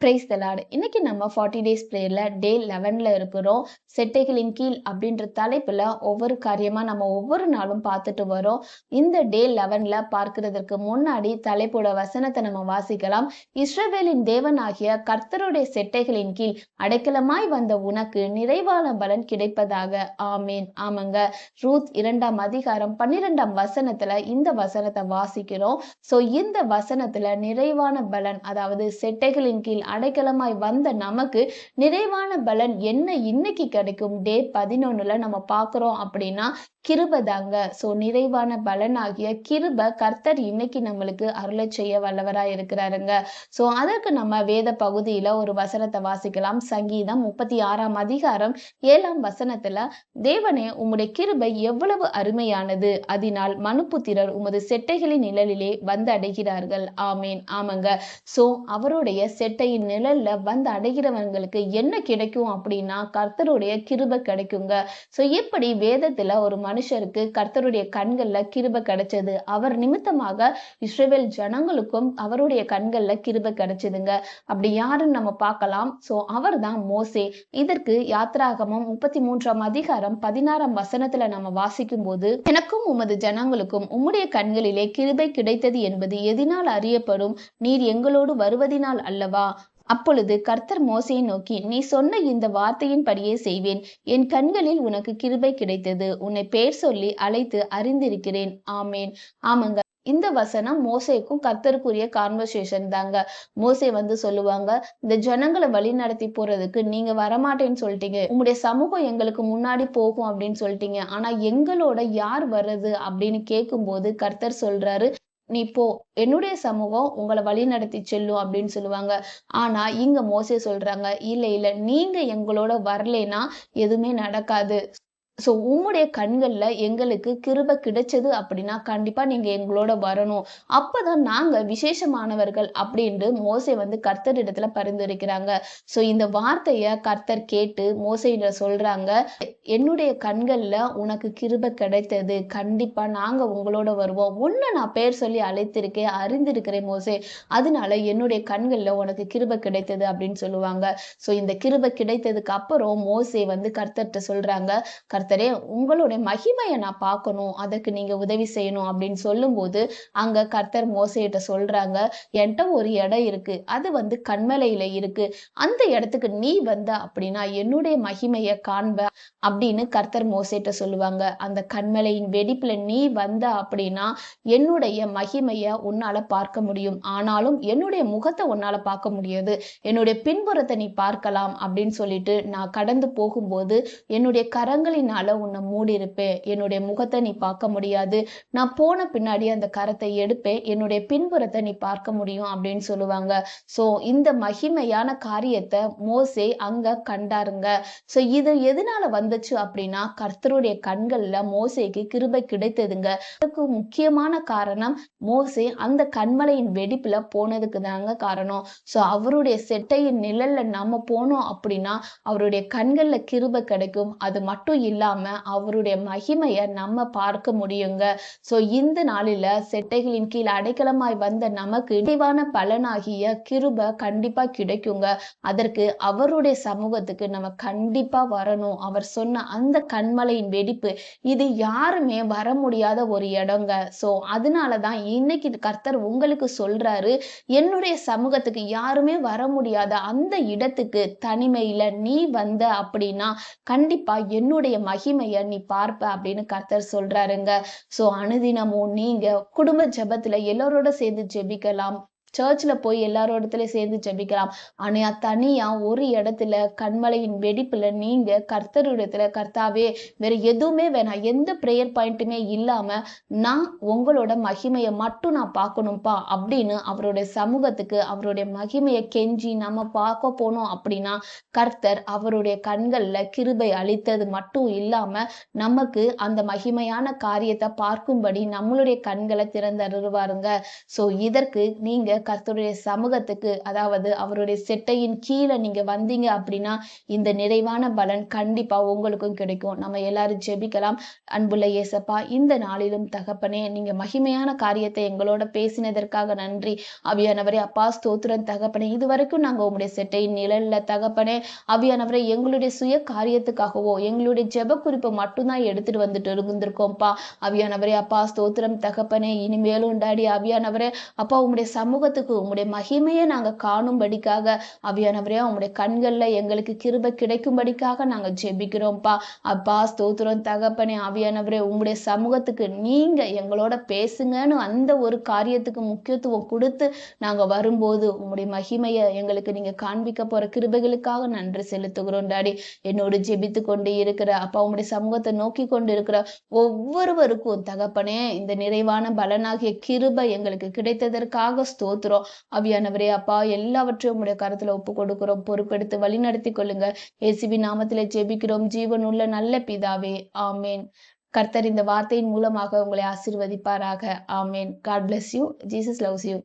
Praise the Lord. இன்னைக்கு நம்ம 40 days பிரேயர்ல டே 11ல இருக்கிறோம். செட்டைகளின் கீழ் அப்படின்ற தலைப்புல ஒவ்வொரு காரியமா நம்ம ஒவ்வொரு நாளும் பார்த்துட்டு வரோம். இந்த டே 11ல பார்க்கிறதுக்கு முன்னாடி தலைப்போட வசனத்தை நம்ம வாசிக்கலாம். இஸ்ரவேலின் தேவனாகிய கர்த்தருடைய செட்டைகளின் கீழ் அடைக்கலமாய் வந்த உனக்கு நிறைவான பலன் கிடைப்பதாக. ஆமேன். ஆமாங்க. ரூத் 2ஆம் அதிகாரம் 12ஆம் வசனத்துல இந்த வசனத்தை வாசிக்கிறோம். இந்த வசனத்துல நிறைவான பலன், அதாவது செட்டைகளின் கீழ் அடைக்கலமாய் வந்த நமக்கு நிறைவான பலன் என்ன இன்னைக்கு கிடைக்கும் டே 11ல நம்ம பார்க்கிறோம் அப்படின்னா கிருபதாங்க. நிறைவான பலனாகிய கிருப கர்த்தர் இன்னைக்கு நம்மளுக்கு அருளை செய்ய வல்லவராய் இருக்கிறாருங்க. அதற்கு நம்ம வேத பகுதியில ஒரு வசனத்தை வாசிக்கலாம். சங்கீதம் 36ஆம் அதிகாரம் 7ஆம் வசனத்துல, தேவனே உம்முடைய கிருபை எவ்வளவு அருமையானது, அதனால் மனுப்புத்திரர் உமது செட்டைகளின் நிழலிலே வந்து அடைகிறார்கள். ஆமேன். ஆமாங்க. அவருடைய செட்டையின் நிழல்ல வந்து அடைகிறவங்களுக்கு என்ன கிடைக்கும் அப்படின்னா கர்த்தருடைய கிருபை கிடைக்குங்க. எப்படி வேதத்துல ஒரு மனுஷருக்கு கர்த்தருடைய கண்கள்ல கிருபை கிடைச்சது, அவர் நிமித்தமாக இஸ்ரவேல் ஜனங்களுக்கும் அவருடைய கண்கள்ல கிருபை கிடைச்சதுங்க. அப்படி யாருன்னு நம்ம பார்க்கலாம். அவர் தான் மோசே. இதற்கு யாத்ராகமம் 33ஆம் அதிகாரம் 16ஆம் வசனத்துல நம்ம வாசிக்கும் போது, எனக்கும் உமது ஜனங்களுக்கும் உம்முடைய கண்களிலே கிருபை கிடைத்தது என்பது எதினால் அறியப்படும், நீர் எங்களோடு வருவதினால் அல்லவா. அப்பொழுது கர்த்தர் மோசையை நோக்கி, நீ சொன்ன இந்த வார்த்தையின் படியே செய்வேன், என் கண்களில் உனக்கு கிருபை கிடைத்தது, உன்னை பேர் சொல்லி அழைத்து அறிந்திருக்கிறேன். ஆமேன். ஆமாங்க. இந்த வசனம் மோசேக்கும் கர்த்தருக்குரிய கான்வர்சேஷன் தாங்க. மோசே வந்து சொல்லுவாங்க, இந்த ஜனங்களை வழி நடத்தி போறதுக்கு நீங்க வரமாட்டேன்னு சொல்லிட்டீங்க, உங்களுடைய சமூகம் எங்களுக்கு முன்னாடி போகும் அப்படின்னு சொல்லிட்டீங்க, ஆனா எங்களோட யார் வர்றது அப்படின்னு கேட்கும்போது கர்த்தர் சொல்றாரு, நீ போ, என்னுடைய சமூகம் உங்களை வழி நடத்தி செல்லும் அப்படின்னு சொல்லுவாங்க. ஆனா இங்க மோசே சொல்றாங்க, இல்ல நீங்க எங்களோட வரலைன்னா எதுவுமே நடக்காது. உம்முடைய கண்கள்ல எங்களுக்கு கிருபை கிடைச்சது அப்படின்னா கண்டிப்பா நீங்க எங்களோட வரணும், அப்பதான் நாங்க விசேஷமானவர்கள் அப்படின்னு மோசே வந்து கர்த்தரிடத்துல பரிந்துரைக்கிறாங்க. இந்த வார்த்தைய கர்த்தர் கேட்டு மோசேயிட சொல்றாங்க, என்னுடைய கண்கள்ல உனக்கு கிருபை கிடைத்தது, கண்டிப்பா நாங்க உங்களோட வருவோம், உன்னை நான் பேர் சொல்லி அழைத்திருக்கேன், அறிந்திருக்கிறேன் மோசே, அதனால என்னுடைய கண்கள்ல உனக்கு கிருபை கிடைத்தது அப்படின்னு சொல்லுவாங்க. இந்த கிருபை கிடைத்ததுக்கு அப்புறம் மோசே வந்து கர்த்தர்கிட்ட சொல்றாங்க, கர்த்தரே உங்களுடைய மகிமையை நான் பார்க்கணும், அதற்கு நீங்க உதவி செய்யணும் அப்படின்னு சொல்லும்போது அங்க கர்த்தர் மோசேட்ட சொல்றாங்க, என்கிட்ட ஒரு இடம் இருக்கு, அது வந்து கன்மலையில இருக்கு, அந்த இடத்துக்கு நீ வந்த அப்படின்னா என்னுடைய மகிமையை காண்ப அப்படின்னு கர்த்தர் மோசேட்ட சொல்லுவாங்க. அந்த கன்மலையின் வெடிப்புல நீ வந்த அப்படின்னா என்னுடைய மகிமைய உன்னால பார்க்க முடியும், ஆனாலும் என்னுடைய முகத்தை உன்னால பார்க்க முடியாது, என்னுடைய பின்புறத்தை நீ பார்க்கலாம் அப்படின்னு சொல்லிட்டு, நான் கடந்து போகும்போது என்னுடைய கரங்களினால உன்னை மூடி இருப்பேன், என்னுடைய முகத்தை நீ பார்க்க முடியாது, நான் போன பின்னாடி அந்த கரத்தை எடுப்பேன், என்னுடைய பின்புறத்தை நீ பார்க்க முடியும் அப்படின்னு சொல்லுவாங்க. இந்த மகிமையான காரியத்தை மோசே அங்க கண்டாருங்க. இது எதனால வந்துச்சு அப்படின்னா கர்த்தருடைய கண்கள்ல மோசேக்கு கிருபை கிடைத்ததுங்க. அதுக்கு முக்கியமான காரணம் மோசே அந்த கன்மலையின் வெடிப்புல போனதுக்கு தாங்க காரணம். அவருடைய செட்டையின் நிழல்ல நம்ம போனோம் அப்படின்னா அவருடைய கண்கள்ல கிருபை கிடைக்கும். அது மட்டும் இல்லாம அவருடைய மகிமையை நம்ம பார்க்க முடியுங்க. இந்த நாளில செட்டைகளின் கீழ் அடைக்கலமாய் வந்த நமக்கு நிறைவான பலனாகிய கிருபை கண்டிப்பா கிடைக்குங்க. அதற்கு அவருடைய சமூகத்துக்கு நம்ம கண்டிப்பா வரணும். அவர் சொன்ன அந்த கன்மலையின் வெடிப்பு இது யாருமே வர முடியாத ஒரு இடங்க. அதனாலதான் இன்னைக்கு கர்த்தர் உங்களுக்கு சொல்றாரு, என்னுடைய சமூகத்துக்கு யாருமே வர முடியாத அந்த இடத்துக்கு தனிமையில நீ வந்த அப்படின்னா கண்டிப்பா என்னுடைய மகிமைய நீ பார்ப்ப அப்படின்னு கர்த்தர் சொல்றாருங்க. அனுதினமும் நீங்க குடும்ப ஜெபத்துல எல்லாரோட சேர்ந்து ஜெபிக்கலாம், சர்ச்ல போய் எல்லாரோடத்துல சேர்ந்து ஜெபிக்கலாம். ஆனா தனியா ஒரு இடத்துல கன்மலையின் வெடிப்புல நீங்க கர்த்தரிடத்துல, கர்த்தாவே வேற எதுவுமே வேணாம், எந்த பிரேயர் பாயிண்ட்டுமே இல்லாம நான் உங்களோட மகிமையை மட்டும் நான் பார்க்கணும்ப்பா அப்படின்னு அவருடைய சமூகத்துக்கு அவருடைய மகிமையை கெஞ்சி நம்ம பார்க்க போனோம் அப்படின்னா கர்த்தர் அவருடைய கண்கள்ல கிருபை அளித்தது மட்டும் இல்லாம நமக்கு அந்த மகிமையான காரியத்தை பார்க்கும்படி நம்மளுடைய கண்களை திறந்தருவாருங்க. இதற்கு நீங்க கர்த்தருடைய சமூகத்துக்கு, அதாவது அவருடைய செட்டையின் கீழே நீங்க வந்தீங்க அப்படின்னா இந்த நிறைவான பலன் கண்டிப்பா உங்களுக்கும் கிடைக்கும். நம்ம எல்லாரும் ஜெபிக்கலாம். அன்புள்ள இயேசப்பா, இந்த நாளிலும் தகப்பனே, நீங்க மகிமையான காரியத்தை எங்களோட பேசினதற்காக நன்றி. ஆவியானவரே அப்பா ஸ்தோத்திரம் தகப்பனே. இதுவரைக்கும் நாங்க உம்முடைய செட்டையின் நிழல்ல தகப்பனே, ஆவியானவரே எங்களுடைய சுய காரியத்துக்காகவோ எங்களுடைய ஜெப குறிப்பை மட்டும்தான் எடுத்துட்டு வந்துட்டு இருந்திருக்கோம்ப்பா. ஆவியானவரே அப்பா ஸ்தோத்திரம் தகப்பனே. இனிமேலும் டாடி ஆவியானவரே அப்பா உம்முடைய சமூகத்துக்கு உம்முடைய மகிமையை நாங்க காணும்படிக்காக ஆவியானவரே உம்முடைய கண்கள்ல எங்களுக்கு கிருபை கிடைக்கும்படிக்காக நாங்க ஜெபிக்கிறோம்ப்பா. அப்பா ஸ்தோத்திரம் தகப்பனே. ஆவியானவரே உம்முடைய சமூகத்துக்கு நீங்க எங்களோட பேசுங்கன்னு அந்த ஒரு காரியத்துக்கு முக்கியத்துவம் கொடுத்து நாங்க வரும்போது உம்முடைய மகிமையை எங்களுக்கு நீங்க காண்பிக்க போற கிருபைகளுக்காக நன்றி செலுத்துகிறோம் டாடி. என்னோடு ஜெபித்து கொண்டு இருக்கிற அப்பா உம்முடைய சமூகத்தை நோக்கி கொண்டு இருக்கிற ஒவ்வொருவருக்கும் தகப்பனே இந்த நிறைவான பலனாகிய கிருபை எங்களுக்கு கிடைத்ததற்காக ஸ்தோத்திரம். ஆவியானவரே அப்பா எல்லாவற்றையும் உம்முடைய கரத்துல ஒப்பு கொடுக்கிறோம். பொறுப்பெடுத்து வழி நடத்தி கொள்ளுங்க. இயேசுவின் நாமத்திலே ஜெபிக்கிறோம் ஜீவனுள்ள நல்ல பிதாவே, ஆமேன். கர்த்தர் இந்த வார்த்தையின் மூலமாக உங்களை ஆசீர்வதிப்பாராக. ஆமேன். God bless you. Jesus loves you.